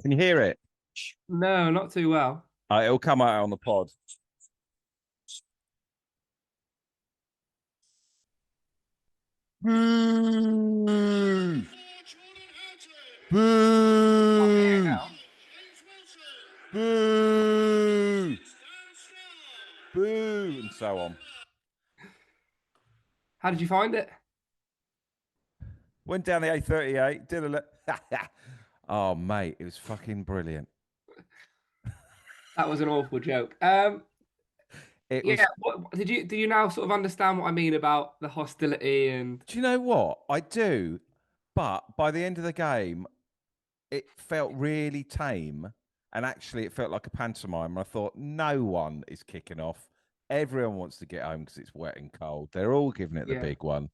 Can you hear it? No, not too well. It'll come out on the pod. Boo! Can't hear it Boo! now. Boo! Boo! And so on. How did you find it? Went down the A38, did a look. Oh, mate, it was fucking brilliant. That was an awful joke. It Yeah. was. Do you now sort of understand what I mean about the hostility and Do you know what? I do. But by the end of the game, it felt really tame. And actually, it felt like a pantomime. I thought, no one is kicking off. Everyone wants to get home because it's wet and cold. They're all giving it the yeah, big one.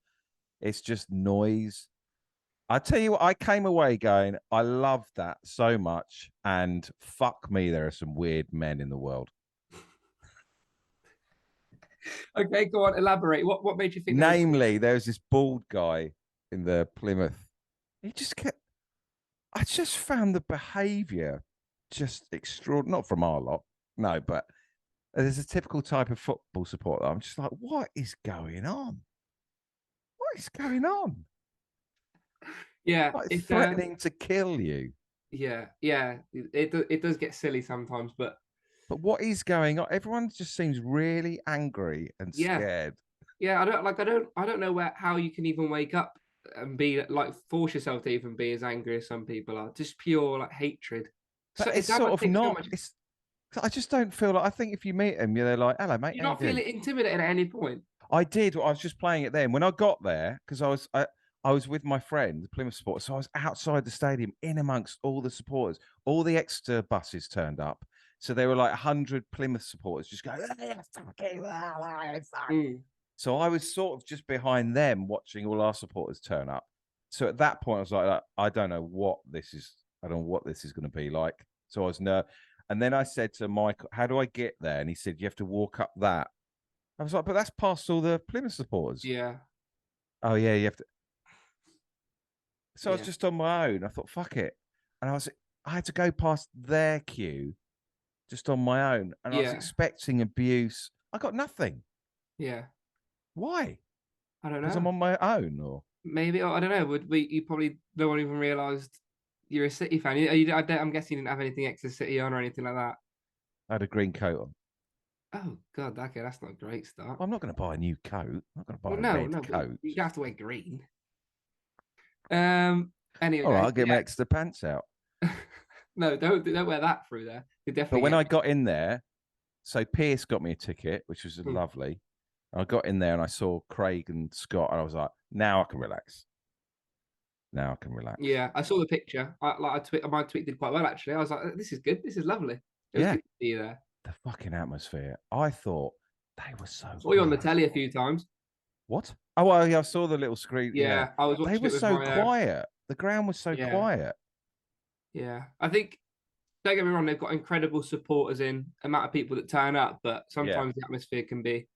It's just noise. I tell you what, I came away going, I love that so much. And fuck me, there are some weird men in the world. okay, go on, elaborate. What made you think there was? Namely, there was this bald guy in the Plymouth. He just kept, I just found the behavior just extraordinary. Not from our lot, no, but there's a typical type of football supporter. I'm just like, what is going on? What is going on? Yeah, Like it's threatening to kill you. yeah. It does get silly sometimes, but But what is going on? Everyone just seems really angry and yeah, scared. yeah. I don't know where how you can even wake up and be like force yourself to even be as angry as some people are. Just pure like hatred. So But it it's that sort must of take so not. much. It's. I just don't feel like. I think if you meet them, you're like, "Hello, mate. Do you How you not feel doing?" it intimidated at any point? I did. I was just playing it then. When I got there, because I was with my friend, the Plymouth supporter. So I was outside the stadium, in amongst all the supporters. All the Exeter buses turned up. So there were like 100 Plymouth supporters just going, "Yeah, fucking fuck." Mm, So I was sort of just behind them watching all our supporters turn up. So at that point, I was like, I don't know what this is. I don't know what this is going to be like. So I was nervous. And then I said to Michael, how do I get there? And he said, you have to walk up that. I was like, but that's past all the Plymouth supporters. yeah, Oh, yeah, you have to. So I was yeah, just on my own. I thought, fuck it. And I had to go past their queue just on my own. And I was yeah, expecting abuse. I got nothing. yeah. Why? I don't Because I'm know. on my own, or Maybe I don't know. Would we? You probably no one even realised you're a City fan. I'm guessing you didn't have anything Exeter City on or anything like that. I had a green coat on. Oh God, okay, that's not a great start. Well, I'm not going to buy a new coat. I'm not going to buy Well, a no, red no, but coat. you don't have to wear green. Um. All right, Anyway, I'll get my extra pants out. yeah. No, don't wear that through there. You But definitely when get. I got in there, so Pierce got me a ticket, which was Hmm. lovely. I got in there and I saw Craig and Scott, and I was like, now I can relax. Now I can relax. Yeah, I saw the picture. My tweet did quite well actually. I was like, this is good. This is lovely. It was Yeah, good to see you there. the fucking atmosphere. I thought they were so Saw you on the quiet. telly a few times. What? Oh, well, yeah, I saw the little screen. Yeah, Yeah, I was they watching were it with so my. quiet. The ground was so Yeah, quiet. yeah. I think don't get me wrong, they've got incredible supporters in amount of people that turn up, but Yeah, sometimes the atmosphere can be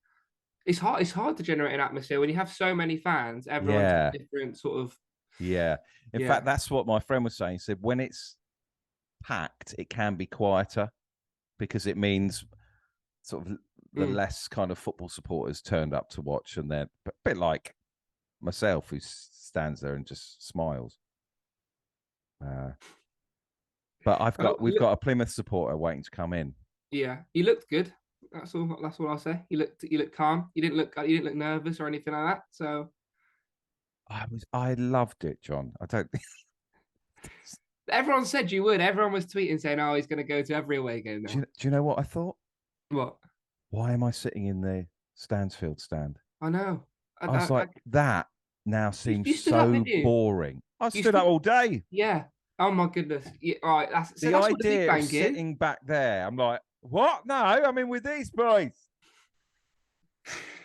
it's hard to generate an atmosphere when you have so many fans, everyone's yeah, different sort of yeah. In fact, yeah. that's what my friend was saying. He said when it's packed, it can be quieter because it means sort of the Mm. less kind of football supporters turned up to watch, and they're a bit like myself, who stands there and just smiles. Uh, but Well, we've got a Plymouth supporter waiting to come in. yeah, you looked good. That's all I'll say. You looked calm. You didn't look nervous or anything like that. So I loved it, John. I don't. everyone said you would. Everyone was tweeting saying, "Oh, he's going to go to every away game now." Do you know what I thought? What? Why am I sitting in the Stansfield stand? I know. I was like, that now You seems stood up, so didn't you? boring. I You stood up stood. all day. Yeah. Oh my goodness. Yeah, all right. So The that's what the big idea of bank is. sitting back there, I'm like, what? No, I'm in with these boys.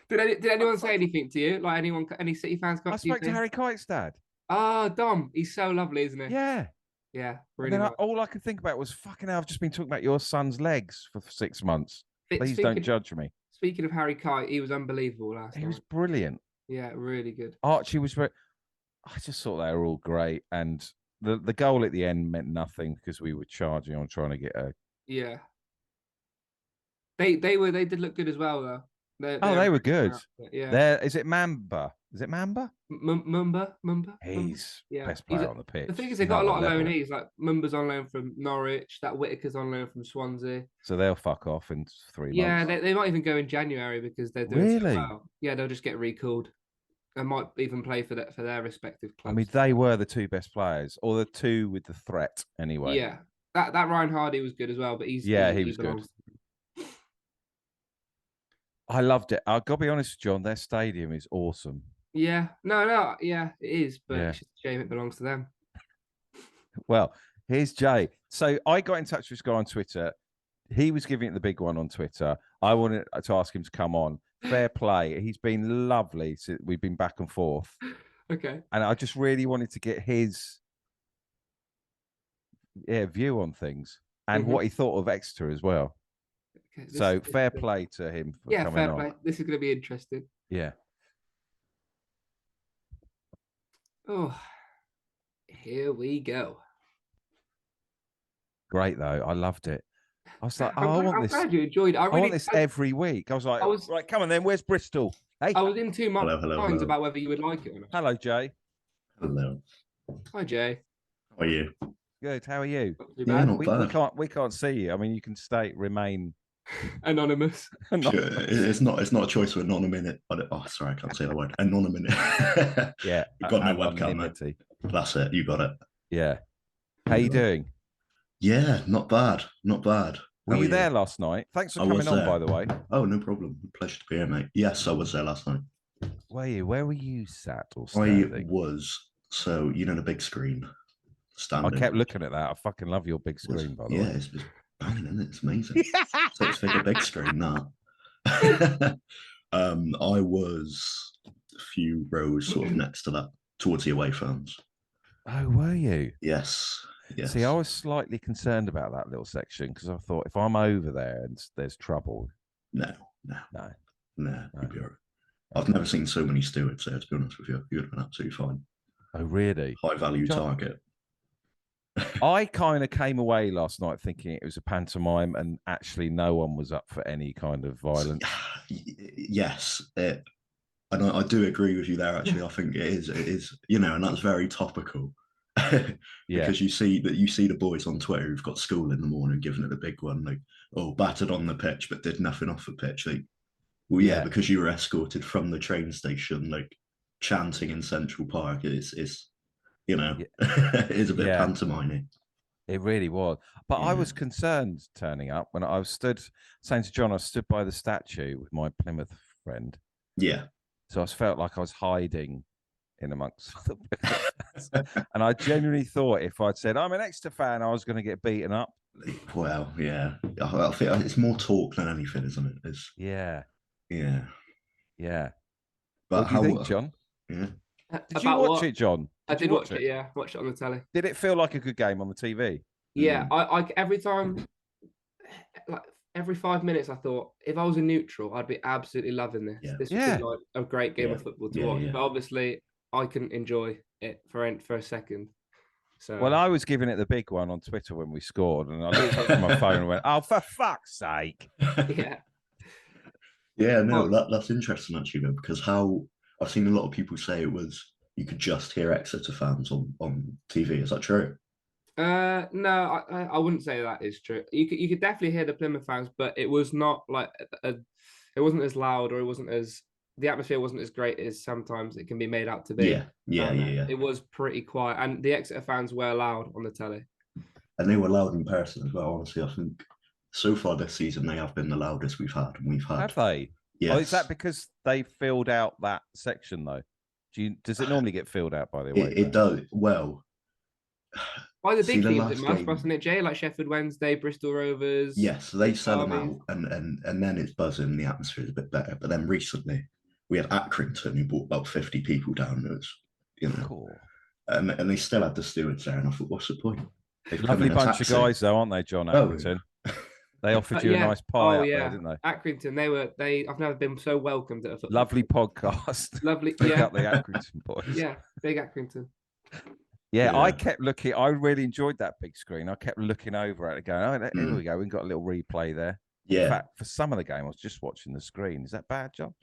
Did I anyone say fucking anything to you? Like any City fans come I up to you spoke to saying, Harry Kite's dad. "Oh, Dom, he's so lovely, isn't he?" Yeah. Yeah, And really then nice. all I could think about was fucking hell, I've just been talking about your son's legs for 6 months. Please don't Speaking judge me. speaking of Harry Kite, he was unbelievable last He was night. brilliant. Yeah, really good. Archie was very I just thought they were all great. And the goal at the end meant nothing because we were charging on trying to get a. Yeah, they did look good as well though. Oh, They're a they were very strong good. outfit. Yeah, There is it Mamba? Is it Mamba? Mumba. He's Yeah, best player on the the thing pitch. is It's they got a another lot of level. loanees. Like Mumba's on loan from Norwich. That Whitaker's on loan from Swansea. So they'll fuck off in 3 months. Yeah, they might even go in January because they're doing so Really? well. Yeah, they'll just get recalled and might even play for that for their respective I mean, clubs. they were the two best players, or the two with the threat anyway. Yeah, that Ryan Hardy was good as well, but Yeah, he he was good. belongs. I loved it. I've got to be honest, John, their stadium is awesome. Yeah, no, yeah, it is, but Yeah. it's just a shame it belongs to them. Well, here's Jay. So I got in touch with this guy on Twitter. He was giving it the big one on Twitter. I wanted to ask him to come on. Fair play. He's been lovely. So we've been back and forth. Okay. And I just really wanted to get his view on things and what he thought of Exeter as well. Okay, So fair play to him for yeah, coming fair on. play. This is going to be interesting. Yeah. Oh, here we go. Great though. I loved it. I was like, oh, I'm glad you enjoyed it. I want this every week. I was like, right, come on then. Where's Bristol? Hey. I was in two minds hello. about whether you would like it or not. Hello, Jay. Hello. Hi, Jay. How are you? Good. How are you? Not too Yeah, bad. not bad. We can't see you. I mean, you can remain Anonymous. It's not a choice of anonymity. Oh, sorry, I can't say the word. Anonymity. Yeah. You've got no webcam, mate. That's it. You got it. Yeah. How you doing? Yeah, not bad. Not bad. Were you there last night? Thanks for coming on, by the way. Oh, no problem. Pleasure to be here, mate. Yes, I was there last night. Were you? Where were you sat or standing? I was. So, you know, the big screen. Standing. I kept looking at that. I fucking love your big screen, by the way. Yeah, it's banging, isn't it? It's amazing. 6-figure big screen, that. I was a few rows sort of next to that, towards the away fans. Oh, were you? Yes. Yes. See, I was slightly concerned about that little section because I thought if I'm over there and there's trouble. No. You'd be all right. I've never seen so many stewards there, to be honest with you. You would have been absolutely fine. Oh, really? High value target. I kind of came away last night thinking it was a pantomime and actually no one was up for any kind of violence. Yes. And I do agree with you there, actually. I think it is, you know, and that's very topical. Because you see the boys on Twitter who've got school in the morning giving it a big one, like, oh, battered on the pitch but did nothing off the pitch. Like, well, yeah, because you were escorted from the train station, like chanting in Central Park is you know, it is a bit pantomime. It really was. But I was concerned turning up when I was saying to John, I stood by the statue with my Plymouth friend. Yeah. So I felt like I was hiding in amongst the and I genuinely thought if I'd said I'm an Exeter fan, I was going to get beaten up. Well, yeah, I think it's more talk than anything, isn't it? Yeah. But what do you think, John? Yeah. Did you watch it, John? I did watch it. Yeah, watched it on the telly. Did it feel like a good game on the TV? Yeah, I every time, like every 5 minutes, I thought if I was a neutral, I'd be absolutely loving this. Yeah. This would be like a great game of football to watch. Yeah. But obviously, I couldn't enjoy it for a second. So, well, I was giving it the big one on Twitter when we scored, and I looked up at my phone and went, "Oh, for fuck's sake!" Yeah. Yeah, no, that's interesting actually, though, because how I've seen a lot of people say it was you could just hear Exeter fans on TV. Is that true? No, I wouldn't say that is true. You could definitely hear the Plymouth fans, but it was not like it wasn't as loud, or it wasn't as the atmosphere wasn't as great as sometimes it can be made out to be. Yeah. It was pretty quiet, and the Exeter fans were loud on the telly. And they were loud in person as well. Honestly, I think so far this season they have been the loudest we've had, and we've had. Have they? Yes. Oh, is that because they filled out that section though? Does it normally get filled out by the way? It does. Well, by the big teams, it must, mustn't it, Jay? Like Sheffield Wednesday, Bristol Rovers. Yes, they sell them out, and then it's buzzing. The atmosphere is a bit better. But then recently, we had Accrington who brought about 50 people down. It was, you know, cool. And they still had the stewards there, and I thought, what's the point? Lovely bunch of guys, though, aren't they, John Accrington? They offered you a nice pie up there, didn't they? Accrington, I've never been so welcomed at a football. Lovely podcast. Lovely, Pick up the Accrington boys. Yeah, big Accrington. Yeah, I Yeah. kept looking. I really enjoyed that big screen. I kept looking over at it, going, "Oh, here we go. We've got a little replay there." In Yeah. fact, for some of the game, I was just watching the screen. Is that bad, John?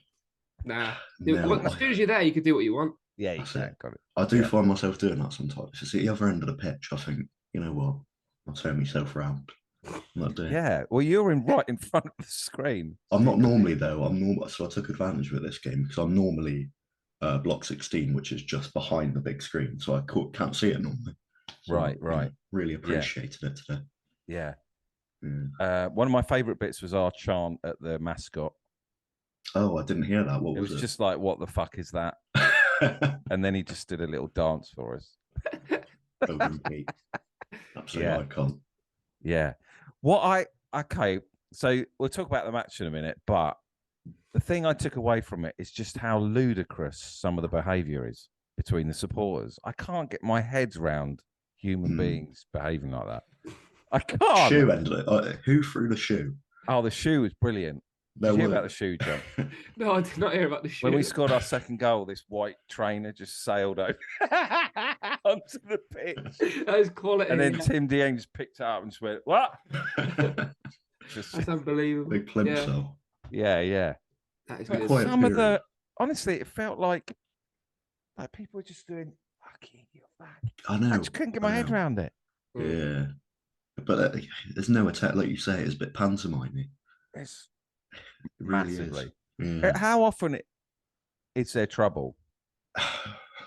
Nah. No, As soon as you're there, you can do what you want. Yeah, you that's can. it. Got it. I do Yeah. find myself doing that sometimes. It's at the other end of the pitch. I think, you know what? I'll turn myself around. I'm not doing. Yeah. Well, you're right in front of the screen. I'm not normally though. I'm normal, so I took advantage of this game because I'm normally block 16, which is just behind the big screen, so I can't see it normally. So, Right. really Yeah. appreciated it today. Yeah. Yeah. One of my favorite bits was our chant at the mascot. Oh, I didn't hear that. What It was was it? just like, "What the fuck is that?" And then he just did a little dance for us. Hogan Pete. Absolute Yeah. icon. Yeah. Okay. So we'll talk about the match in a minute, but the thing I took away from it is just how ludicrous some of the behaviour is between the supporters. I can't get my head round human beings behaving like that. I can't. Shoe ended it. Who threw the shoe? Oh, the shoe was brilliant. Did you hear about the shoe, John? No, I did not hear about the shoe. When we scored our second goal, this white trainer just sailed over onto the pitch. That is quality. And then Tim Deane just picked it up and just went, "What?" That's unbelievable. Big plimsoll. Yeah. That is But good. some of the, honestly, it felt like people were just doing, "Fuck you, you're back." I know. I just couldn't get my head around it. Yeah. But there's no attack, like you say, it's a bit pantomimey. It's It really massively. is. Yeah. How often is there trouble?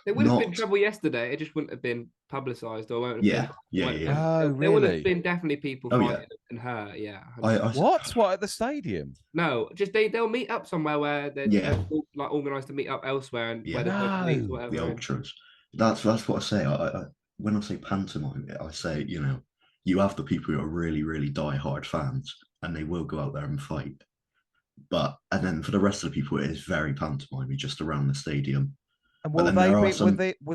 There would have been trouble yesterday. It just wouldn't have been publicised, or won't have been. Yeah. Oh, There would have really? been definitely people fighting and hurt. Yeah. What at the stadium? No, just they'll meet up somewhere where they're all, like organised to meet up elsewhere, and where there's no police or whatever. The ultras. That's what I say. I when I say pantomime, I say, you know, you have the people who are really, really die-hard fans, and they will go out there and fight. And then for the rest of the people, it is very pantomimey just around the stadium. And will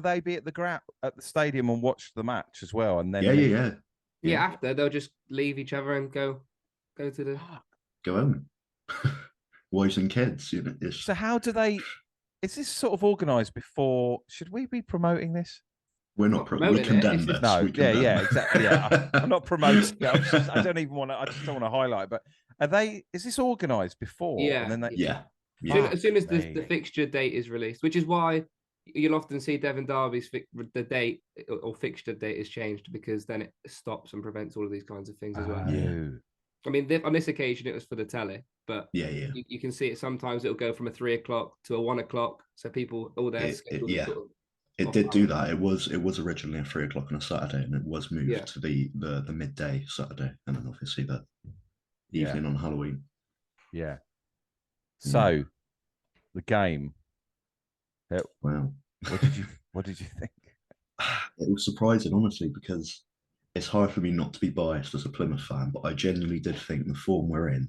they be at the stadium and watch the match as well? And then yeah. After they'll just leave each other and go to the home. Wives and kids, you know. So how do they? Is this sort of organised before? Should we be promoting this? We're not promoting. We condemn this. No, exactly. Yeah, I'm not promoting it. I don't even want to. I just don't want to highlight. But is this organised before? Yeah. And then As soon as the fixture date is released, which is why you'll often see Devon Derby's the date or fixture date is changed, because then it stops and prevents all of these kinds of things as well. I mean, on this occasion it was for the telly, but you can see it. Sometimes it'll go from a 3 o'clock to a 1 o'clock, so people all their schedules. It did do that. It was originally a 3 o'clock on a Saturday, and it was moved to the midday Saturday, and then obviously the evening on Halloween. Yeah. So, the game. Wow. What did you think? It was surprising, honestly, because it's hard for me not to be biased as a Plymouth fan, but I genuinely did think the form we're in,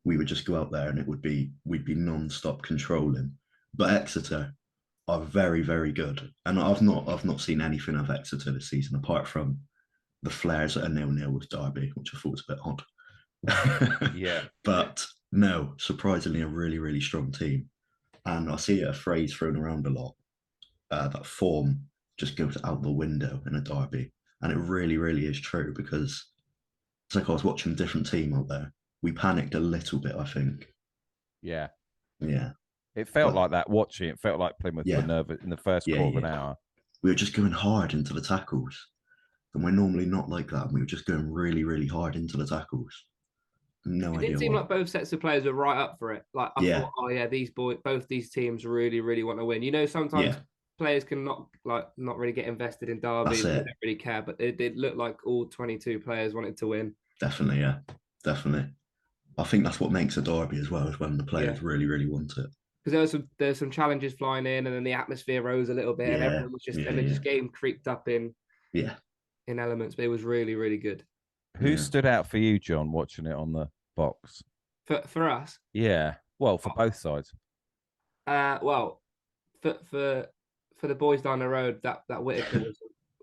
we would just go out there and we'd be non-stop controlling. But Exeter are very, very good, and I've not seen anything of Exeter this season apart from the flares at a 0-0 with Derby, which I thought was a bit odd. But no, surprisingly, a really, really strong team. And I see a phrase thrown around a lot, that form just goes out the window in a derby. And it really, really is true, because it's like I was watching a different team out there. We panicked a little bit, I think. Yeah. It felt like that watching. It felt like Plymouth were nervous in the first quarter of an hour. We were just going hard into the tackles. And we're normally not like that. We were just going really, really hard into the tackles. No idea. It seemed like both sets of players were right up for it. Like I thought, both these teams really, really want to win. You know, sometimes players can not really get invested in derbies. They don't really care, but it looked like all 22 players wanted to win. Definitely. I think that's what makes a derby as well, is when the players really, really want it. Because there were some challenges flying in, and then the atmosphere rose a little bit, and everyone was just the game creeped up in elements. But it was really, really good. Who stood out for you, John, watching it on the box? For us? Yeah. Well, for both sides. Well, for the boys down the road, that Whittaker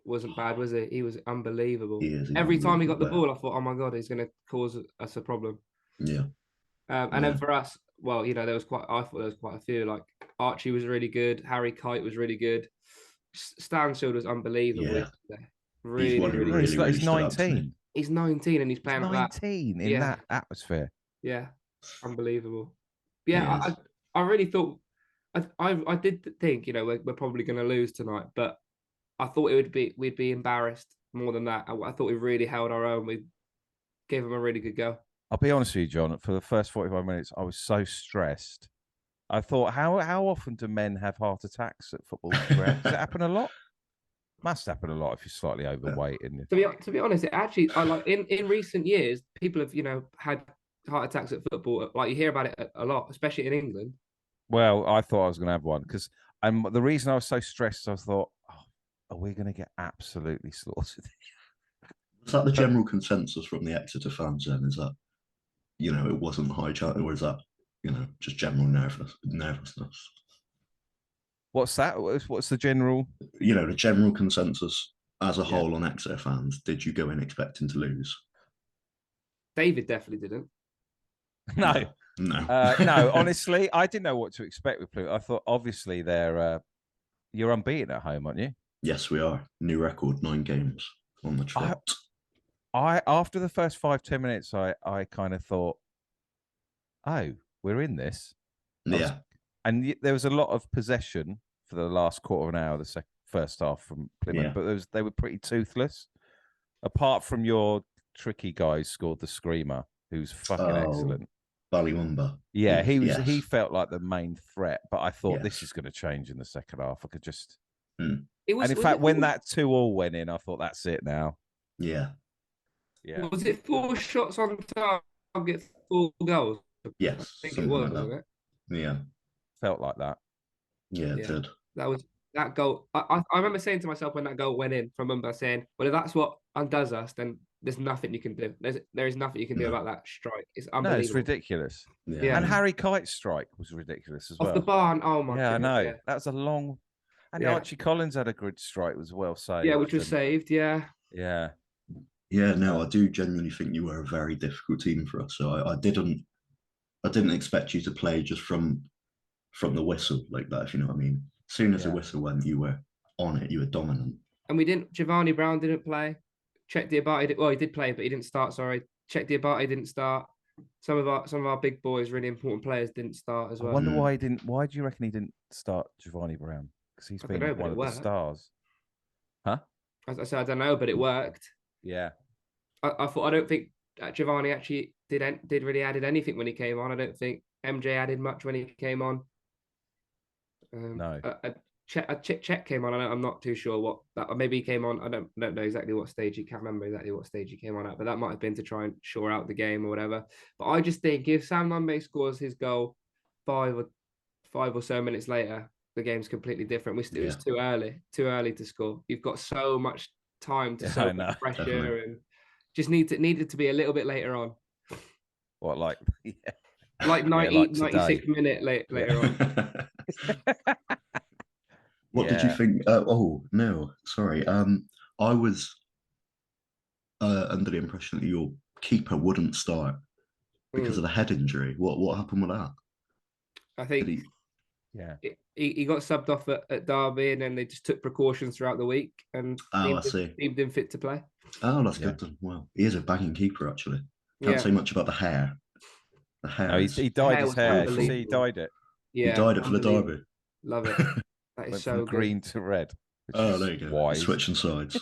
wasn't bad, was he? He was unbelievable. Every time he got the ball, I thought, oh my God, he's going to cause us a problem. Yeah. And then for us, well, you know, I thought there was quite a few. Like Archie was really good. Harry Kite was really good. Stansfield was unbelievable Yeah. yesterday. He's Really, one who really. really, really he's stood out to me. 19. He's 19 and he's He's playing like that. 19 in Yeah. that atmosphere. Yeah, unbelievable. He Yeah, is. I really thought I did think, you know, we're probably going to lose tonight, but I thought we'd be embarrassed more than that. I thought we really held our own. We gave them a really good go. I'll be honest with you, John. For the first 45 minutes, I was so stressed. I thought, how often do men have heart attacks at football grounds? Does it happen a lot? Must happen a lot if you're slightly overweight. And To be honest, it actually, I like in recent years, people have, you know, had heart attacks at football. Like you hear about it a lot, especially in England. well, I thought I was going to have one because the reason I was so stressed, I thought, oh, are we going to get absolutely slaughtered? Is that the general consensus from the Exeter fans then? Is that, you know, it wasn't high chance, or is that, you know, just general nervousness? What's that? What's the general? You know, the general consensus as a Yeah. whole on Exeter fans. Did you go in expecting to lose? David definitely didn't. No. No. No, honestly, I didn't know what to expect with Plymouth. I thought, obviously, you're unbeaten at home, aren't you? Yes, we are. New record, 9 games on the trot. I after the first 5-10 minutes, I kind of thought, oh, we're in this. Yeah. And there was a lot of possession for the last quarter of an hour, the first half from Plymouth, Yeah. but they were pretty toothless. Apart from your tricky guys scored the screamer, who's fucking excellent. Ballymumba. Yeah, Yes. he felt like the main threat, but I thought this Yes. is going to change in the second half. I could just. Mm. And in fact, when that 2-2 went in, I thought that's it now. Yeah. Yeah. Was it 4 shots on target, 4 goals? Yes. I think it something was, like wasn't that. it? Yeah. Felt like that. Yeah, it Yeah. did. That was that goal. I remember saying to myself when that goal went in from Mumba, saying, "Well, if that's what undoes us, then there's nothing you can do. There is nothing you can do about that strike. It's unbelievable. No, it's ridiculous. Yeah. And Harry Kite's strike was ridiculous as well. Off the barn. Oh my yeah, god. I know. Yeah. That was a long. And Yeah. Archie Collins had a good strike, was well saved. Yeah, which was saved. Yeah. Yeah. Yeah, no, I do genuinely think you were a very difficult team for us. So I didn't expect you to play just from the whistle like that, if you know what I mean. As soon as the whistle went, you were on it, you were dominant. And we didn't. Giovanni Brown didn't play. Check Diabate. Well, he did play, but he didn't start. Sorry. Check Diabate didn't start. Some of our big boys, really important players, didn't start as well. I wonder why he didn't. Why do you reckon he didn't start Giovanni Brown? Because he's been one of the stars. Huh? As I said, I don't know, but it worked. Yeah. I don't think Giovanni actually did really added anything when he came on. I don't think MJ added much when he came on. No. Check came on. I'm not too sure what that. Or maybe he came on. I don't know exactly what stage. He can't remember exactly what stage he came on at. But that might have been to try and shore out the game or whatever. But I just think if Sam Lambe scores his goal 5 or so minutes later, the game's completely different. It was too early to score. You've got so much time to soak up pressure definitely. and just needed to be a little bit later on. What, like like 96th minute later on. What did you think? Oh no, sorry. I was under the impression that your keeper wouldn't start because of the head injury. What happened with that? I think he got subbed off at Derby, and then they just took precautions throughout the week and deemed him fit to play. Oh, that's good then. Well, he is a banging keeper, actually. Can't say much about the hair. The hair. No, he dyed his hair. You see, he dyed it. Yeah, he dyed it for the Derby. Love it. That is so from green to red. Oh, there you go. Wise. Switching sides.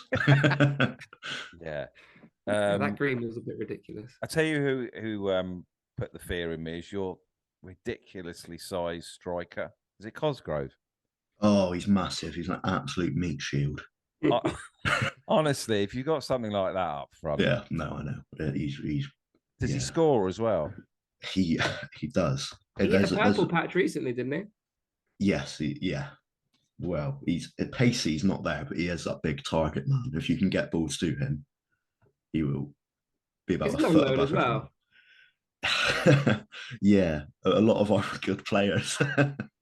Yeah. That green was a bit ridiculous. I tell you who put the fear in me is your ridiculously sized striker. Is it Cosgrove? Oh, he's massive. He's an absolute meat shield. Honestly, if you got something like that up front. Yeah, no, I know. He's Does he score as well? He does. He had a purple patch recently, didn't he? Yes, well, he's Pacey's not there, but he is that big target man. If you can get balls to him, he will be about a foot above as well. Yeah, a lot of our good players.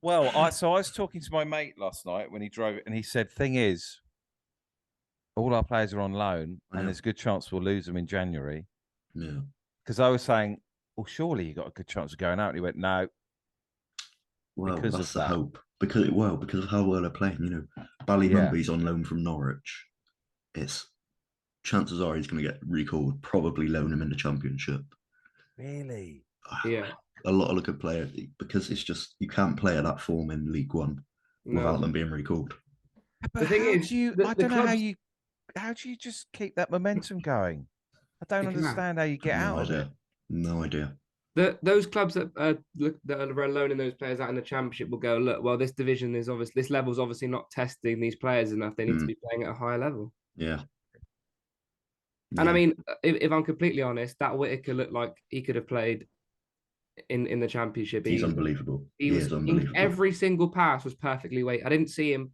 Well, I was talking to my mate last night when he drove it, and he said, "Thing is, all our players are on loan, and there's a good chance we'll lose them in January." Yeah. Because I was saying, "Well, surely you got a good chance of going out," and he went, "No." Well, because that's of the that. hope. because of how well they're playing. You know, Ballymumby's on loan from Norwich. It's chances are he's going to get recalled. Probably loan him in the Championship. Really? Yeah. A lot of good players because it's just you can't play at that form in League One without them being recalled. But The thing how is, do you? the I don't know clubs, how do you just keep that momentum going? I don't you cannot. understand how you get out of it. No idea. Those clubs that are loaning those players out in the Championship will go, look, well, this division is obviously, this level's obviously not testing these players enough. They need to be playing at a higher level. Yeah. And I mean, if I'm completely honest, that Whittaker looked like he could have played in the Championship. He's unbelievable. He was unbelievable. Every single pass was perfectly weighted. I didn't see him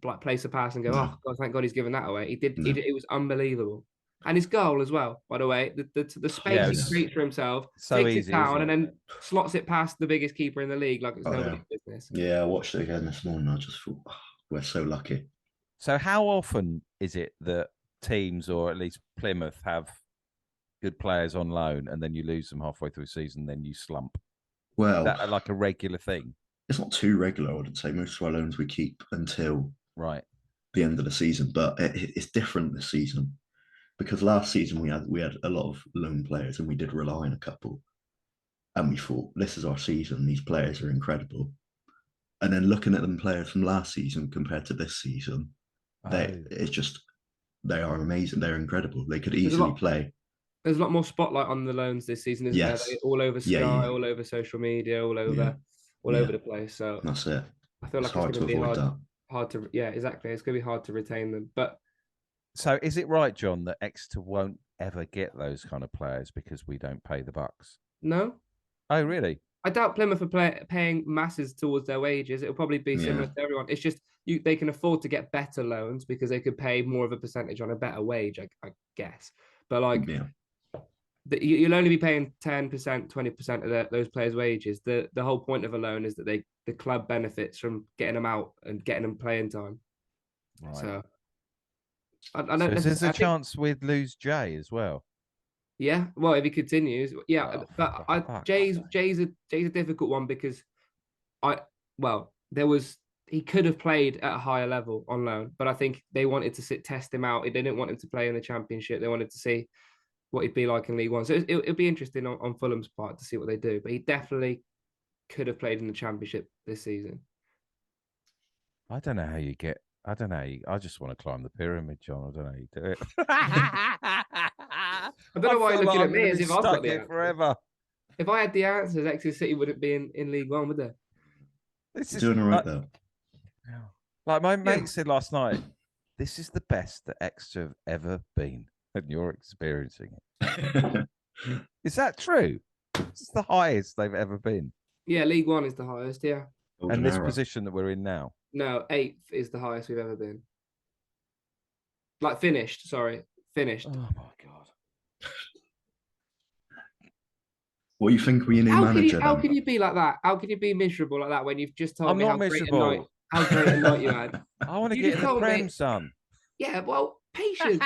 like place a pass and go, oh God, thank God he's given that away. He did. No. It was unbelievable. And his goal as well, by the way, the space he creates for himself, takes it down and then slots it past the biggest keeper in the league like it's nobody's business. Yeah, I watched it again this morning. I just thought, we're so lucky. So how often is it that teams, or at least Plymouth, have good players on loan and then you lose them halfway through the season, then you slump? Well, is that like a regular thing? It's not too regular, I would say. Most of our loans we keep until the end of the season, but it's different this season because last season we had a lot of loan players and we did rely on a couple, and we thought this is our season. These players are incredible, and then looking at them players from last season compared to this season, they are amazing. They're incredible. They could easily play. There's a lot more spotlight on the loans this season, isn't there? All over Sky, all over social media, all over the place. So that's it. I feel like it's going to be hard to exactly. It's going to be hard to retain them. But so is it right, John, that Exeter won't ever get those kind of players because we don't pay the bucks? No. Oh, really? I doubt Plymouth are paying masses towards their wages. It'll probably be similar to everyone. It's just they can afford to get better loans because they could pay more of a percentage on a better wage, I guess. But like, you'll only be paying 10%, 20% of those players' wages. The whole point of a loan is that the club benefits from getting them out and getting them playing time. Right. So, I don't. So there's a chance we'd lose Jay as well. Yeah, well, if he continues, Jay's a difficult one because he could have played at a higher level on loan, but I think they wanted to test him out. They didn't want him to play in the Championship. They wanted to see what he'd be like in League One. So it'll be interesting on Fulham's part to see what they do. But he definitely could have played in the Championship this season. I don't know how you get. I don't know. I just want to climb the pyramid, John. I don't know how you do it. I don't know why you're looking at me as if I've got the answer. Forever. If I had the answers, Exeter City wouldn't be in League One, would they? This is doing all right though. Like my mate said last night, this is the best that Exeter have ever been, and you're experiencing it. Is that true? It's the highest they've ever been. Yeah, League One is the highest. Yeah. And this position that we're in now. No, 8th is the highest we've ever been. Like finished. Sorry, finished. Oh my God. What do you think we need manager? How can you be like that? How can you be miserable like that when you've just told me how great a night you had? I want to get in the Prem, son. Yeah, well, patience.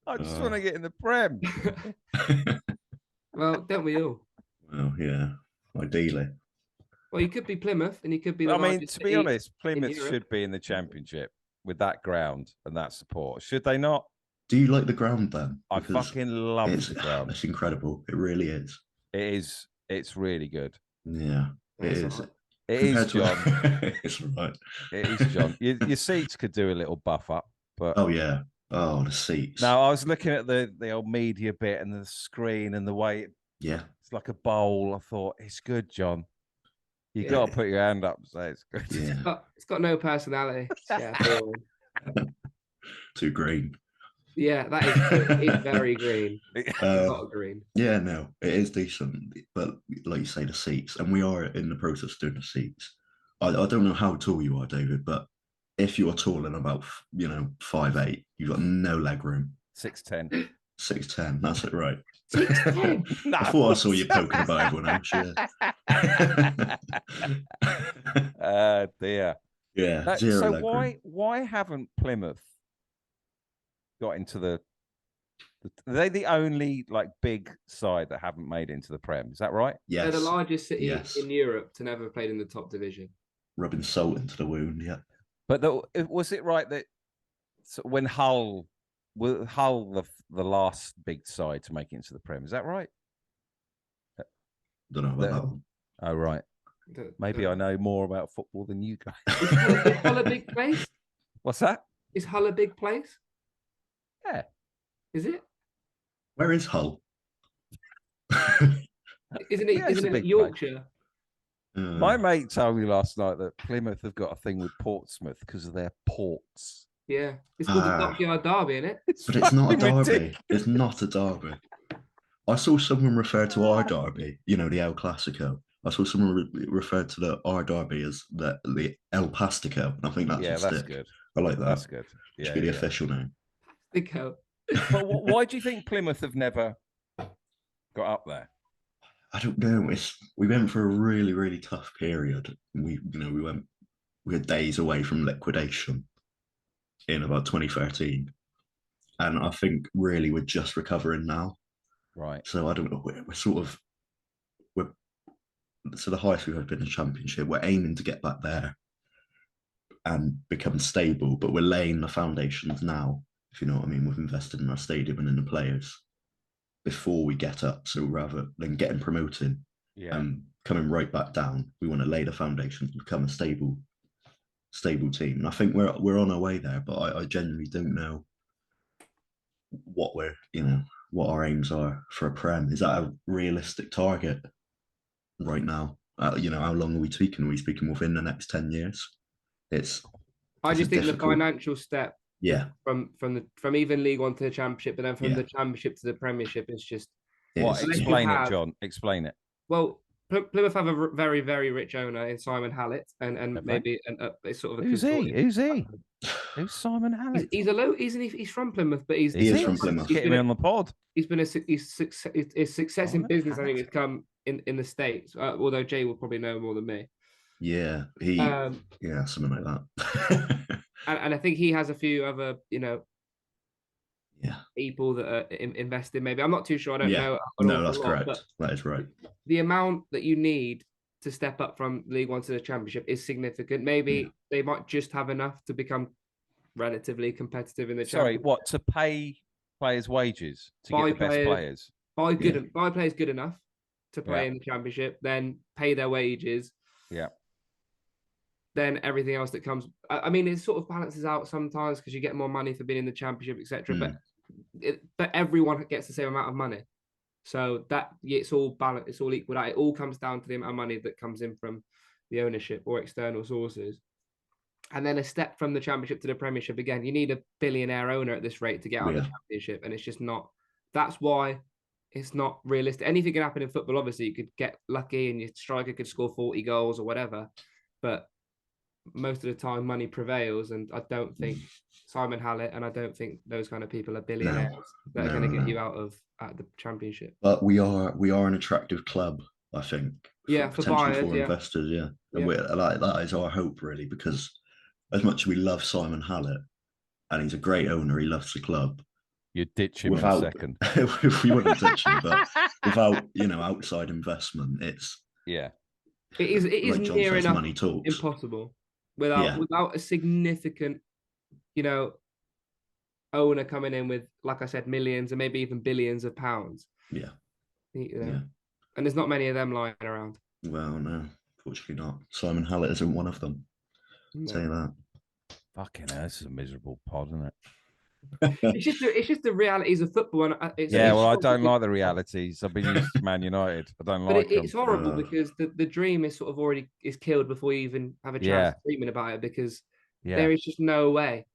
I just want to get in the Prem. Well, don't we all? Well, yeah, ideally. Well, you could be Plymouth, and you could be. To be honest, Plymouth should be in the Championship with that ground and that support. Should they not? Do you like the ground then? I fucking love the ground. It's incredible. It really is. It is. It's really good. Yeah, it is. It is, John. It's right. It is, John. Your seats could do a little buff up, but yeah. Oh, the seats. No, I was looking at the old media bit and the screen and the way it's like a bowl. I thought it's good, John. You got to put your hand up and say it's good. Yeah. It's got no personality. Yeah, too green. Yeah, that is very green. Not green. Yeah, no, it is decent, but like you say, the seats, and we are in the process of doing the seats. I don't know how tall you are, David, but if you are taller than about 5'8", you've got no leg room. 6'10". 6'10", that's it, right? 6'10". No. I thought I saw you poking about everyone else. Yeah. Dear. Yeah. So why haven't Plymouth got into the Are they the only like big side that haven't made it into the Prem? Is that right? Yes. They're the largest city Yes. in Europe to never have played in the top division. Rubbing salt into the wound, yeah. But was it right that when Hull the last big side to make it into the Prem? Is that right? Don't know about that one. Oh, right. Maybe I know more about football than you guys. Is Hull a big place? What's that? Is Hull a big place? Yeah. Is it? Where is Hull? Isn't it? Yeah, it's Isn't a it big Yorkshire? My mate told me last night that Plymouth have got a thing with Portsmouth because of their ports. Yeah, it's called the Dockyard Derby, isn't it? But it's not a derby. ridiculous. It's not a derby. I saw someone refer to our derby, you know, the El Clasico. I saw someone refer to our derby as the El Pastico, and I think that should that's stick. good. I like that. That's good. It should be the official name. Pastico. But why do you think Plymouth have never got up there? I don't know. We went for a really, really tough period. We had days away from liquidation in about 2013, and I think really we're just recovering now. Right. So I don't know. We're so the highest we've ever been in the Championship. We're aiming to get back there and become stable, but we're laying the foundations now. If you know what I mean, we've invested in our stadium and in the players before we get up. So rather than getting promoted and coming right back down, we want to lay the foundations to become a stable team. And I think we're on our way there, but I genuinely don't know what what our aims are for a Prem. Is that a realistic target right now? How long are we speaking? Are we speaking within the next 10 years? I just think the financial step from even League One to the Championship, but then from the Championship to the Premiership is just explain it, John. Explain it. Well, Plymouth have a very, very rich owner in Simon Hallett, and maybe it's sort of Who's he? Who's Simon Hallett? He's from Plymouth, but he is from Plymouth. Get him on the pod. He's been his success in business. I think has come in the States. Although Jay will probably know more than me. Yeah, something like that. and I think he has a few other people that are invested. Maybe I'm not too sure. I don't know. No, that's correct. That is right. The amount that you need to step up from League One to the Championship is significant. Maybe they might just have enough to become relatively competitive in the Championship. What, to pay players' wages to get the best players? Buy players good enough to play in the Championship, then pay their wages. Yeah. Then everything else that comes. I mean, it sort of balances out sometimes because you get more money for being in the Championship, etc. But everyone gets the same amount of money. So that it's all balanced, it's all equal out. It all comes down to the amount of money that comes in from the ownership or external sources. And then a step from the Championship to the Premiership, again, you need a billionaire owner at this rate to get out of the Championship. And it's just not, that's why it's not realistic. Anything can happen in football. Obviously, you could get lucky and your striker could score 40 goals or whatever. But most of the time, money prevails. And I don't think Simon Hallett and I don't think those kind of people are billionaires that are going to get you out of the Championship. But we are an attractive club, I think. For buyers, for investors, And that is our hope, really, because as much as we love Simon Hallett, and he's a great owner, he loves the club. You'd ditch him in a second. We wouldn't ditch him, but without outside investment, it is like near enough money talks. Impossible without a significant owner coming in with, like I said, millions and maybe even billions of pounds. And there's not many of them lying around. Well, no, fortunately not. Simon Hallett isn't one of them. I'll tell you that. Fucking hell, this is a miserable pod, isn't it? It's just the realities of football. And I don't like the realities. I've been used to Man United. I don't like it. It's horrible because the dream is sort of already killed before you even have a chance of dreaming about it, because there is just no way.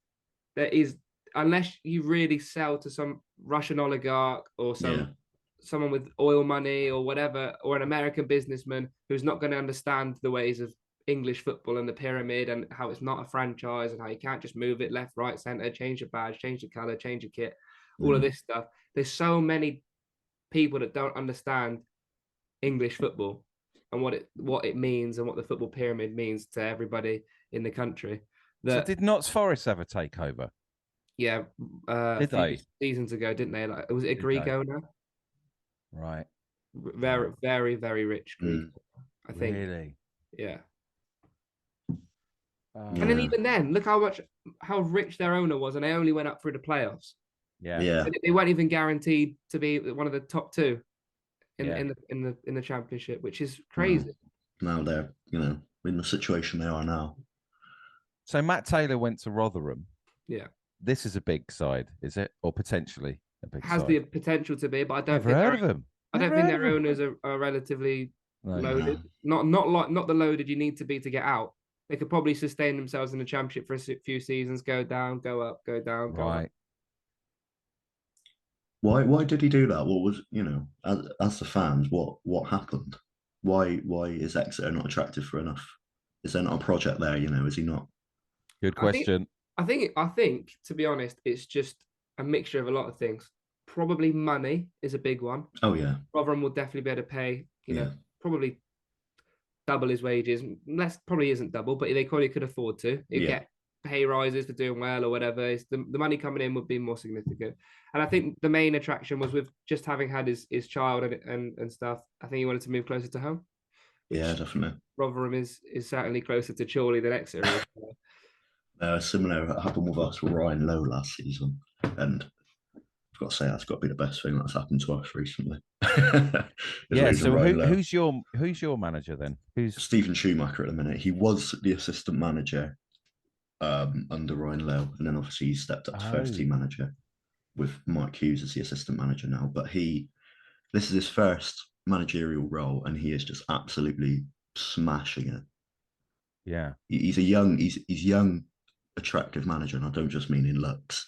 There is, unless you really sell to some Russian oligarch or someone with oil money or whatever, or an American businessman who's not going to understand the ways of English football and the pyramid and how it's not a franchise and how you can't just move it left, right, centre, change the badge, change the colour, change the kit, all of this stuff. There's so many people that don't understand English football and what it means and what the football pyramid means to everybody in the country. So did Notts Forest ever take over? Yeah, Did a few they? seasons ago, didn't they? Like, was it a Greek they? owner? Right. Very, Wow. very, very rich Greek, Mm, I think. Really? Yeah. And then yeah, even then, look how rich their owner was, and they only went up through the playoffs. Yeah. yeah. They weren't even guaranteed to be one of the top two Yeah. in the championship, which is Well, crazy. now they're in the situation they are now. So Matt Taylor went to Rotherham. Yeah, This is a big side, is it? Or potentially a big has side? the potential to be, but Never heard of him. I don't Never think heard of their him. owners are relatively No. loaded. Not the loaded you need to be to get out. They could probably sustain themselves in the championship for a few seasons, go down, go up, go down, go up. Right. Why did he do that? What was as the fans, what happened? Why is Exeter not attractive for enough? Is there not a project there? Is he not? Good I think question. I think to be honest, it's just a mixture of a lot of things. Probably money is a big one. Oh yeah, Rotherham will definitely be able to pay, yeah, probably double his wages. Less probably isn't double, but they probably could afford to. He'd yeah, get pay rises for doing well or whatever. The money coming in would be more significant. And I think the main attraction was with just having had his child and stuff. I think he wanted to move closer to home, yeah, which definitely. Rotherham is certainly closer to Chorley than Exeter is. Similar happened with us with Ryan Lowe last season, and I've got to say that's got to be the best thing that's happened to us recently. Is Yeah. losing So Ryan Lowe. who's your manager then? Who's Stephen Schumacher at the minute. He was the assistant manager under Ryan Lowe, and then obviously he stepped up to first team manager with Mike Hughes as the assistant manager now. But this is his first managerial role, and he is just absolutely smashing it. Yeah. He's young, attractive manager, and I don't just mean in looks.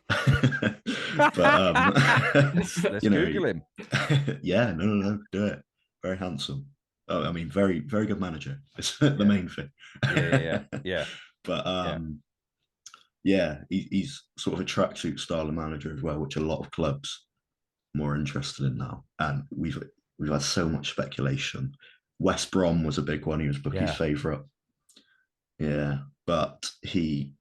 But Let's Google him. Yeah, no, do it. Very handsome. Oh, I mean, very, very good manager. It's the main thing. Yeah. But he's sort of a tracksuit style of manager as well, which a lot of clubs are more interested in now. And we've had so much speculation. West Brom was a big one. He was Bookie's favourite. Yeah, but he's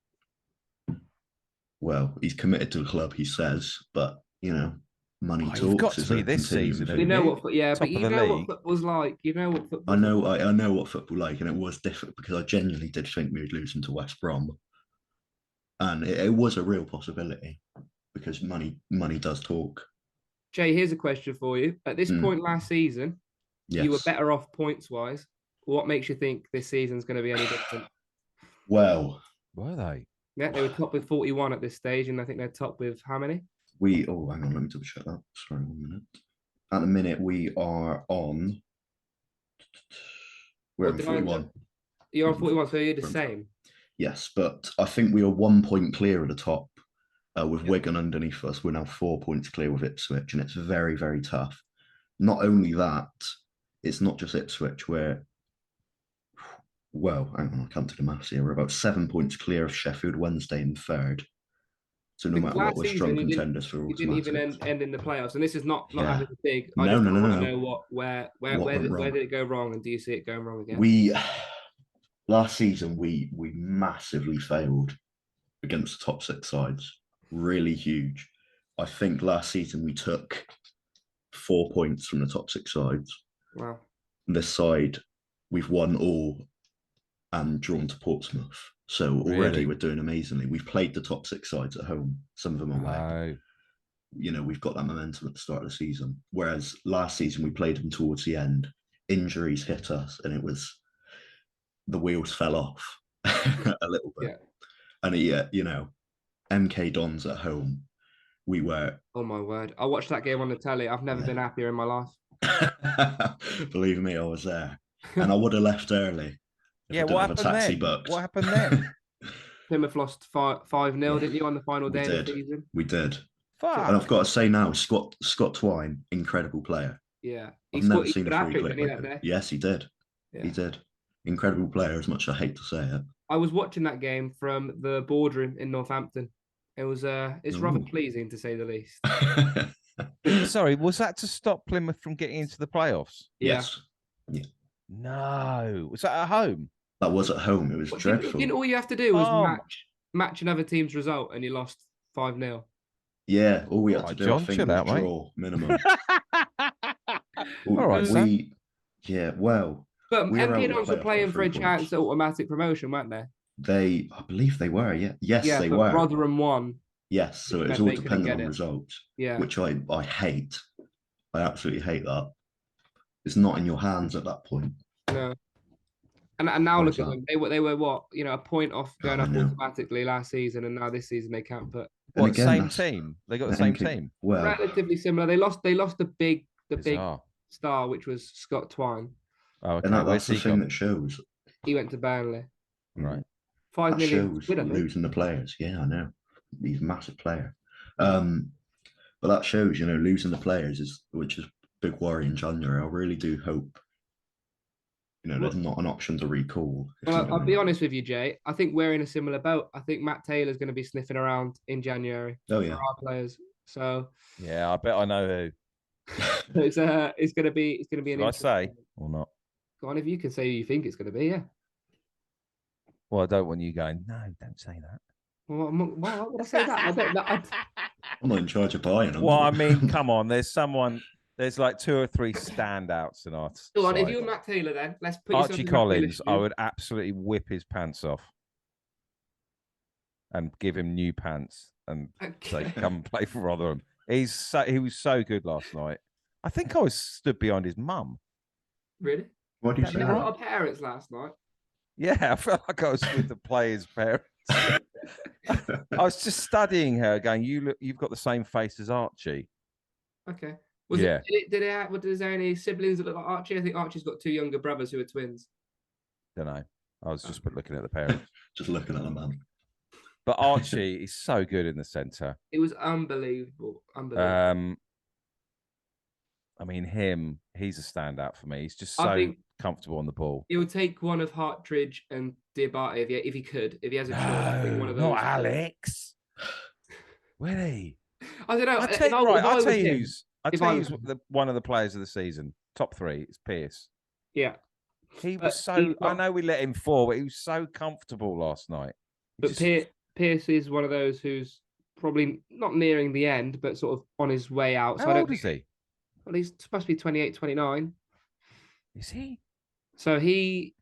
committed to the club, he says, but money talks. You've got to be this season. You know what? Yeah, Top but you of the know league. what football's like. You know what football. I know what football like, and it was different because I genuinely did think we would lose to West Brom, and it was a real possibility because money does talk. Jay, here's a question for you. At this point last season, you were better off points wise. What makes you think this season's going to be any different? Well, Were they? Yeah, they were top with 41 at this stage, and I think they're top with how many? hang on, let me double check that. Sorry, 1 minute. At the minute, we are on. We're on 41. You're on 41, so you're the same. Yes, but I think we are 1 point clear of the top with Wigan underneath us. We're now 4 points clear with Ipswich, and it's very, very tough. Not only that, it's not just Ipswich, hang on, I can't do the maths here. We're about 7 points clear of Sheffield Wednesday in third. So no matter what, we're strong contenders for automatic. You didn't even end in the playoffs, and this is not having a dig. I want to know where did it go wrong, and do you see it going wrong again? Last season we massively failed against the top 6 sides, really huge. I think last season we took 4 points from the top 6 sides. Wow. This side we've won all and drawn to Portsmouth. So already we're doing amazingly. We've played the top 6 sides at home, some of them away. We've got that momentum at the start of the season. Whereas last season we played them towards the end. Injuries hit us, and the wheels fell off a little bit. Yeah. And MK Dons at home, we were. Oh my word! I watched that game on the telly. I've never been happier in my life. Believe me, I was there, and I would have left early. What happened then? Plymouth lost 5-0, didn't you, on the final day of the season? We did. Fuck. And I've got to say now, Scott Twine, incredible player. Yeah. I've never seen a free kick like that. Yes, he did. Yeah. He did. Incredible player, as much as I hate to say it. I was watching that game from the boardroom in Northampton. It was it's rather pleasing, to say the least. Sorry, was that to stop Plymouth from getting into the playoffs? Yes. Yeah. No. Was that at home? That was at home. It was dreadful. All you have to do was match another team's result, and you lost 5-0. Yeah, all we had to Right, do, John, I think, chill was out, mate. draw minimum. All right, son. Yeah, well, But we were out MP of the Dons were playoff by playing for 3 a points. chance at automatic promotion, weren't they? I believe they were. Yeah, yes, Yeah, they but were. Rotherham won. Yes, so which it was meant all they couldn't dependent get on it. results. Yeah. Which I hate. I absolutely hate that. It's not in your hands at that point. No. And now Why look is at that? them. They were what, a point off going I up know. automatically last season, and now this season they can't put. And What, again, same that's team? They got the the same MP team? Well, Relatively similar. They lost the big Bizarre. star, which was Scott Twine. Oh, okay. and that's Where's the he thing gone? that shows. He went to Burnley. Right. 5 That million shows quid, I think. losing the players. Yeah, I know. He's a massive player. Yeah. But that shows, losing the players which is a big worry in January. I really do hope, there's not an option to recall. Well, I'll be honest with you, Jay. I think we're in a similar boat. I think Matt Taylor's going to be sniffing around in January Oh for yeah. our players. So Yeah, I bet I know who. it's going to be an Should I say or not? Go on, if you can say who you think it's going to be, yeah. Well, I don't want you going, no, don't say that. Well, why would I say that? I don't know. I'm not in charge of buying them. Well, I mean, come on. There's like 2 or 3 standouts in our Go on, if side. you're Matt Taylor, then let's put Archie Collins, I would absolutely whip his pants off and give him new pants and say, come play for Rotherham. He was so good last night. I think I was stood behind his mum. Really? What do you Did say? you have a lot of parents last night? Yeah, I felt like I was with the players' parents. I was just studying her, going, you've got the same face as Archie. Okay. Was there any siblings that look like Archie? I think Archie's got 2 younger brothers who are twins. Don't know. I was just looking at the parents. Just looking at the man. But Archie is so good in the centre. It was unbelievable. I mean, he's a standout for me. He's just so comfortable on the ball. He would take one of Hartridge and Diabate if he could. If he has a choice, I think one of those. Not Alex. Will he? I don't know. I'll tell you who's one of the players of the season. Top 3 is Pierce. Yeah. He was I know we let him fall, but he was so comfortable last night. Pierce is one of those who's probably not nearing the end, but sort of on his way out. How old is he? Well, he's supposed to be 28, 29. Is he? So he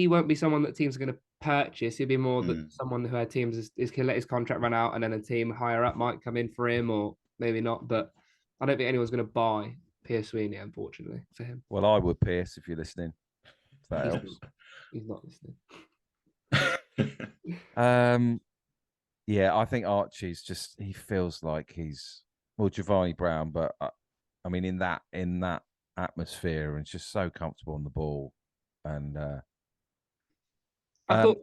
won't be someone that teams are going to purchase. He'll be more someone who our teams is can let his contract run out, and then a team higher up might come in for him, or maybe not. But I don't think anyone's going to buy Pierce Sweeney, unfortunately, for him. Well, I would, Pierce, if you're listening. If that helps. He's not listening. Yeah, I think Archie's he feels like he's Giovanni Brown, but I mean in that atmosphere, and just so comfortable on the ball. And go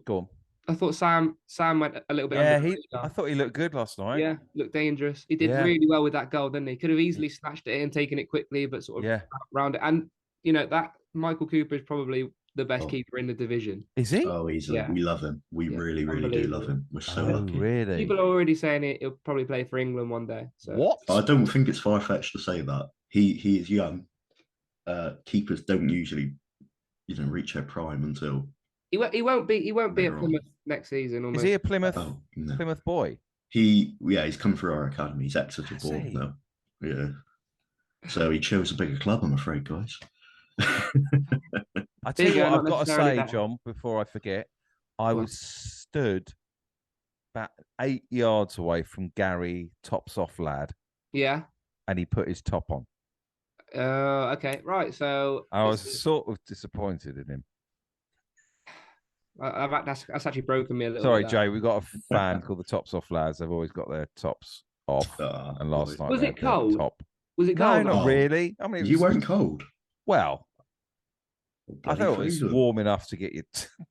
on. I thought Sam went a little bit. Yeah, I thought he looked good last night. Yeah, looked dangerous. He did really well with that goal, didn't he? Could have easily snatched it in, taken it quickly, but sort of round it. And that Michael Cooper is probably the best keeper in the division. Is he? Oh, we love him. We really, really do love him. We're so lucky. Really? People are already saying he'll probably play for England one day. So. What? I don't think it's far-fetched to say that. He is young. Keepers don't usually, reach their prime until he won't be at Plymouth next season. Almost. Is he a Plymouth no. Plymouth boy? He's come through our academy. He's Exeter born though. Yeah. So he chose a bigger club, I'm afraid, guys. I tell you what, I've got to say, John, before I forget, I was stood about 8 yards away from Gary, tops off lad. Yeah. And he put his top on. Okay, right. So I was sort of disappointed in him. That's actually broken me a little. Sorry, Jay. We've got a fan called the Tops Off lads. They've always got their tops off. And last night was it cold? Top. Was it cold? No, not really. I mean, you weren't cold. Well, I thought it was warm enough to get your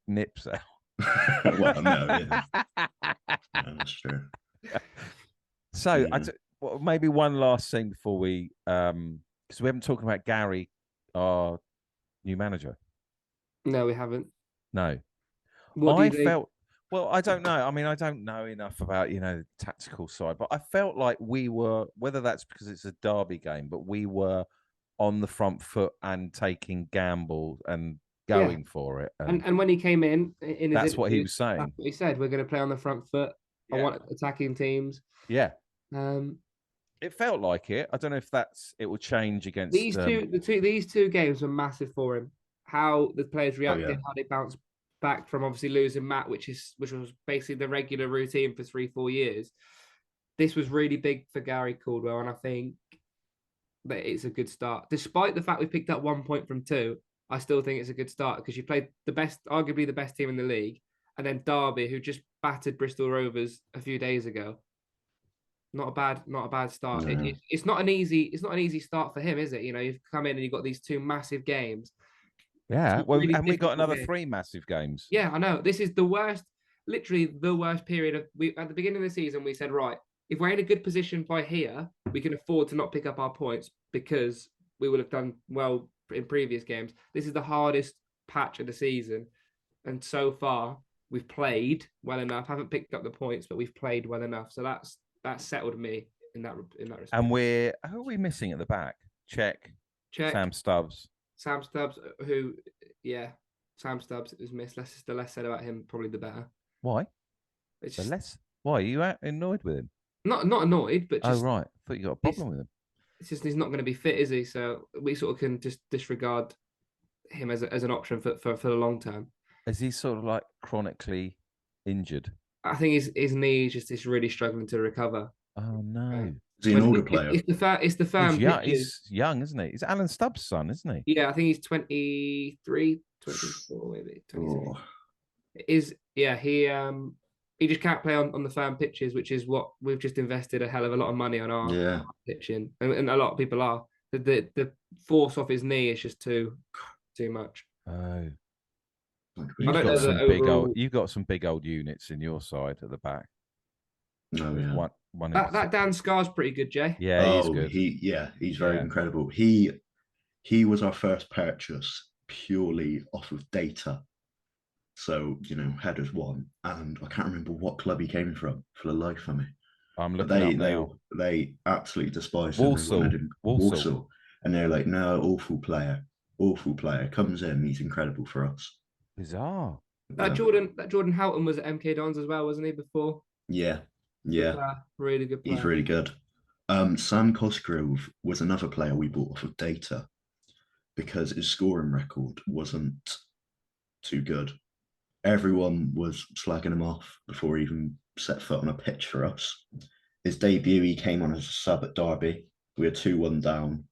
nips out. Well, no, yeah. That's true. So, maybe one last thing before we, because we haven't talked about Gary, our new manager. No, we haven't. No. Well, I don't know. I mean, I don't know enough about, the tactical side, but I felt like we were, whether that's because it's a derby game, but we were on the front foot and taking gambles and going for it. And when he came in that's what he was saying. That's what he said. We're going to play on the front foot. I want attacking teams. Yeah. Um, It felt like it. I don't know if it will change against these two games were massive for him. How the players reacted, how they bounced back from obviously losing Matt, which was basically the regular routine for 3-4 years. This was really big for Gary Caldwell, and I think that it's a good start. Despite the fact we picked up 1 point from 2, I still think it's a good start because you played arguably the best team in the league, and then Derby, who just battered Bristol Rovers a few days ago. Not a bad start. No. It's not an easy start for him, is it? You've come in and you've got these 2 massive games. Yeah, well, really and we got another game. 3 massive games. Yeah, I know. This is the worst, literally the worst period of at the beginning of the season. We said, right, if we're in a good position by here, we can afford to not pick up our points because we would have done well in previous games. This is the hardest patch of the season, and so far we've played well enough. Haven't picked up the points, but we've played well enough. So that settled me in that respect. And who are we missing at the back? Check. Sam Stubbs. Sam Stubbs is missed. The less said about him, probably the better. Why? It's just, why are you annoyed with him? Not annoyed, but just, right. I thought you got a problem with him. It's just he's not going to be fit, is he? So we sort of can just disregard him as an option for the long term. Is he sort of like chronically injured? I think his knee is really struggling to recover. Oh no! Is he an older player? It's the firm. He's young, isn't he? He's Alan Stubbs' son, isn't he? Yeah, I think he's 23, 24, maybe 23. He just can't play on the firm pitches, which is what we've just invested a hell of a lot of money on our pitching, and a lot of people are. The force off his knee is just too much. Oh. You've got some big old units in your side at the back. No, yeah. That Dan Scar's pretty good, Jay. Yeah, he's good. He's very incredible. He was our first purchase purely off of data. So, headers won, and I can't remember what club he came from for the life of me. I'm looking up now. They absolutely despise him. Walsall. And they're like, no, awful player. Comes in, he's incredible for us. Bizarre. Jordan Houghton was at MK Dons as well, wasn't he, before? Yeah. Really good player. He's really good. Sam Cosgrove was another player we bought off of data because his scoring record wasn't too good. Everyone was slagging him off before he even set foot on a pitch for us. His debut, he came on as a sub at Derby. We were 2-1 down,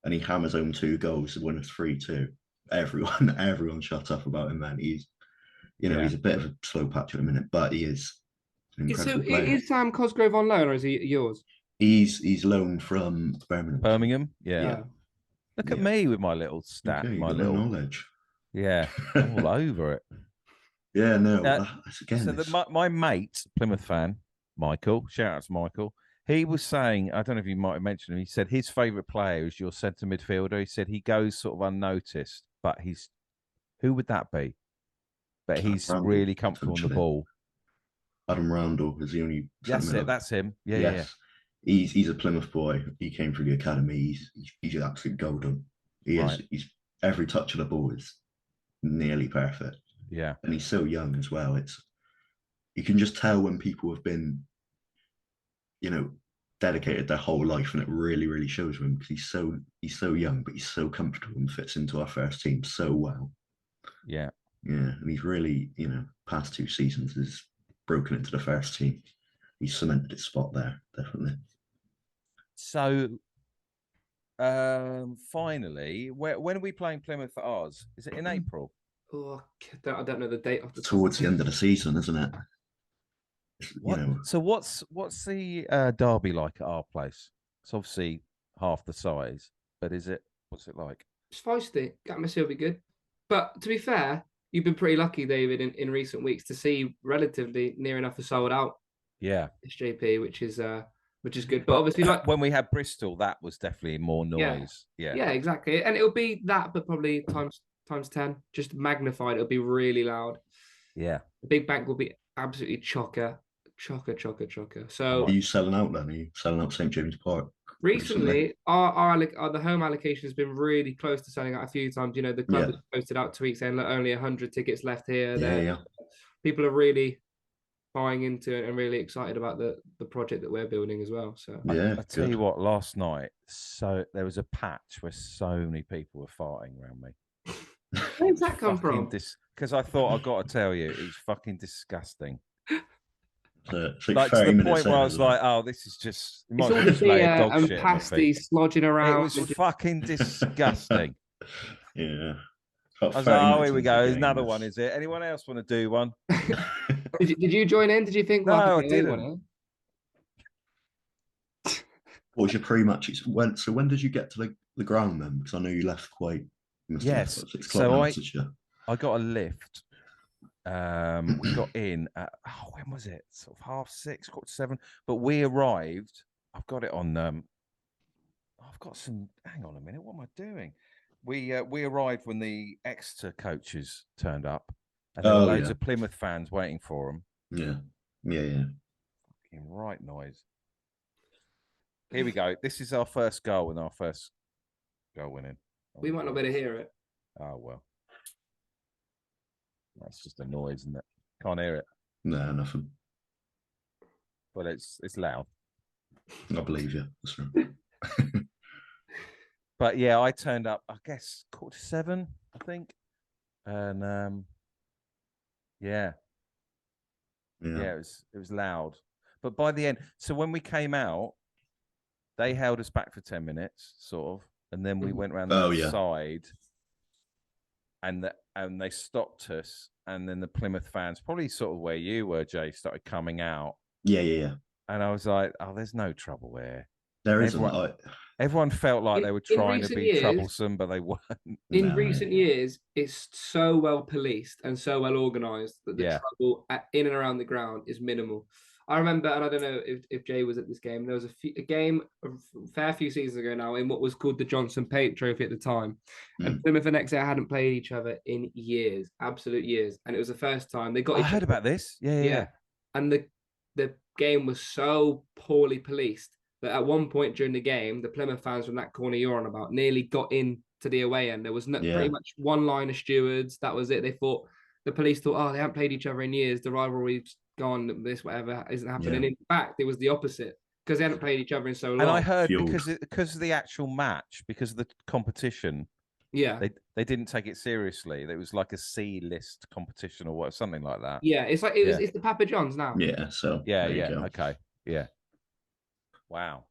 and he hammers home 2 goals to win us 3-2. Everyone shut up about him, man. He's a bit of a slow patch at the minute, but he is an incredible player. Is Sam Cosgrove on loan, or is he yours? He's loaned from Birmingham. Birmingham, yeah. Look at me with my little stat, okay, my little knowledge. Yeah, all over it. Yeah, no. My mate, Plymouth fan, Michael. Shout out to Michael. He was saying, I don't know if you might have mentioned him. He said his favourite player is your centre midfielder. He said he goes sort of unnoticed, but who would that be? But he's really comfortable on the ball. Adam Randall is the only. That's him. Yeah. He's a Plymouth boy. He came through the academy. He's absolutely golden. He's every touch of the ball is nearly perfect. Yeah, and he's so young as well. You can just tell when people have been, dedicated their whole life, and it really, really shows him because he's so young, but he's so comfortable and fits into our first team so well. Yeah, and he's really, past 2 seasons has broken into the first team. He's cemented his spot there, definitely. So, finally, when are we playing Plymouth at ours? Is it in April? Oh, I don't know the date of the towards the end of the season, isn't it? So what's the derby like at our place? It's obviously half the size, but what's it like? It's feisty. Atmosphere will be good. But to be fair, you've been pretty lucky, David, in recent weeks to see relatively near enough a sold out. Yeah, SJP, which is good. But obviously, like when we had Bristol, that was definitely more noise. Yeah, exactly. And it'll be that, but probably times 10, just magnified. It'll be really loud. Yeah, the big bank will be absolutely chocker. So are you selling out then? Are you selling out St James Park? Recently, the home allocation has been really close to selling out a few times. The club has posted out tweets saying that only 100 tickets left here. Yeah. People are really buying into it and really excited about the project that we're building as well. So Yeah, I tell you what, last night, so there was a patch where so many people were farting around me. where does that come from? Because I thought, I got to tell you, it was fucking disgusting. So it's Like to 30 the minutes point where I in was as well. like, oh, this is just, you It's might as all well the just lay a beer dog and shit at my feet. pasty slogging around. It was fucking disgusting. Yeah. About I was 30 like, oh, minutes here we into the go. game, Another one, is it? Anyone else want to do one? Did you join in? Did you think, well, No, I could get away didn't. What was your pre-match? So when did you get to the ground then? Because I know you left quite. You must have left Yes. at 6 o'clock So in Exeter. I got a lift. We got in at, when was it? Sort of 6:30, 7:15. But we arrived. I've got it on. I've got some. Hang on a minute. What am I doing? We arrived when the Exeter coaches turned up, and there were loads of Plymouth fans waiting for them. Yeah. Yeah. Fucking right noise. Here we go. This is our first goal and our first goal winning. We might not be able to hear it. Oh well. That's just a noise, isn't it? Can't hear it. No, nothing. But it's loud. I believe you. That's right. But yeah, I turned up, I guess 7:15, I think. And yeah, it was loud. But by the end, so when we came out, they held us back for 10 minutes, sort of, and then we went around the side, and they stopped us, and then the Plymouth fans, probably sort of where you were, Jay, started coming out. Yeah. And I was like, oh, there's no trouble here. There isn't. Everyone felt like they were trying to be troublesome, but they weren't. In recent years, it's so well policed and so well organised that the trouble in and around the ground is minimal. I remember, and I don't know if Jay was at this game, there was a game a fair few seasons ago now in what was called the Johnson Paint Trophy at the time. And Plymouth and Exeter hadn't played each other in years, absolute years. And it was the first time they got each other. I heard about this. Yeah. And the game was so poorly policed that at one point during the game, the Plymouth fans from that corner you're on about nearly got in to the away end. There was pretty much one line of stewards. That was it. The police thought, oh, they haven't played each other in years. The rivalry's gone. This whatever isn't happening. In fact, it was the opposite because they hadn't played each other in so long. And I heard because of the actual match, because of the competition. Yeah, they didn't take it seriously. It was like a C-list competition or something like that. Yeah, it's like it's the Papa John's now. Yeah. So yeah. Okay. Yeah. Wow.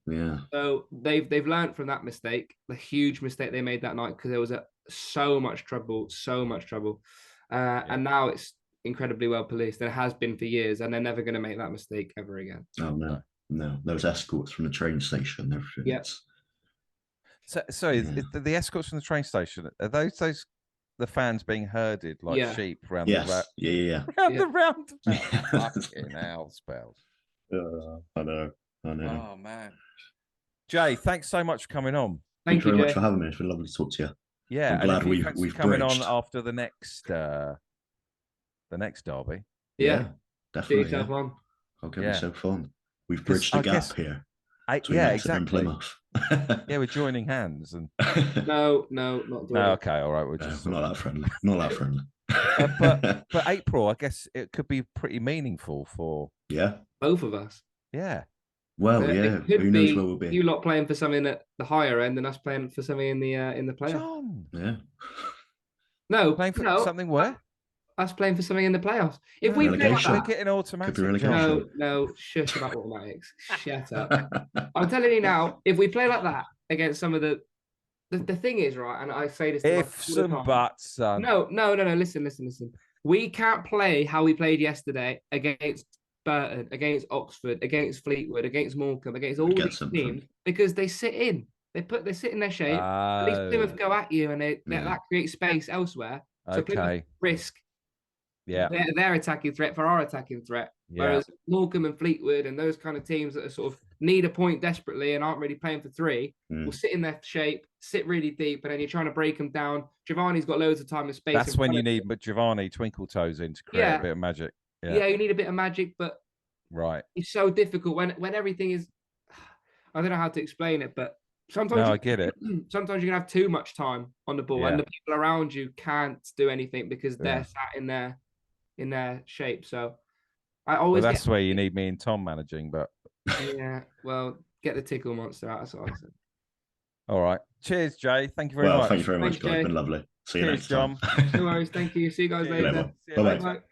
Yeah. So they've learned from that mistake, the huge mistake they made that night, because there was so much trouble. And now it's incredibly well policed. There has been for years, and they're never going to make that mistake ever again. Oh no. Those escorts from the train station and everything. Yeah. So sorry, the escorts from the train station, are those the fans being herded like sheep around the roundabout? Fucking hell, spells. I know. Oh man, Jay, thanks so much for coming on. Thank you very much for having me. It's been lovely to talk to you. Yeah, I'm glad we've coming bridged. on after the next derby. Yeah, definitely. Get on. I'll get myself on. We've bridged the gap here. Exactly. And Plymouth. Yeah, we're joining hands and. No, not doing no. Okay, all right. We're just not that friendly. Not that friendly. but April, I guess it could be pretty meaningful for both of us. Yeah. Well, who knows where we'll be? You lot playing for something at the higher end, and us playing for something in the playoffs. John. Yeah. No, playing for something where? Us playing for something in the playoffs. If we play like that, getting automatic. No, shush about automatics. Shut up. I'm telling you now, if we play like that against some of the thing is, right, and I say this to ifs and buts, son. No. Listen. We can't play how we played yesterday against Burton, against Oxford, against Fleetwood, against Morecambe, against all these teams because they sit in. They sit in their shape. At least Plymouth go at you, and that creates space elsewhere. So Plymouth risk their attacking threat for our attacking threat. Whereas Morecambe and Fleetwood and those kind of teams that are sort of need a point desperately and aren't really playing for three will sit in their shape, sit really deep, and then you're trying to break them down. Giovanni's got loads of time and space. That's when you need Giovanni twinkle toes in to create a bit of magic. Yeah, you need a bit of magic, but it's so difficult when everything is. I don't know how to explain it, but sometimes I get it. Sometimes you can have too much time on the ball, and the people around you can't do anything because they're sat in their shape. So I Well, always that's get where you need me and Tom managing. But yeah. Well, get the tickle monster out. That's what I said. all right. Cheers, Jay. Thank you very Well, much. thank you very Thanks, much, guys. Jay. Been lovely. See you Cheers, next time. John. No worries. Thank you. See you guys Cheers. Good night, later. bye. See you Bye-bye. later. Bye.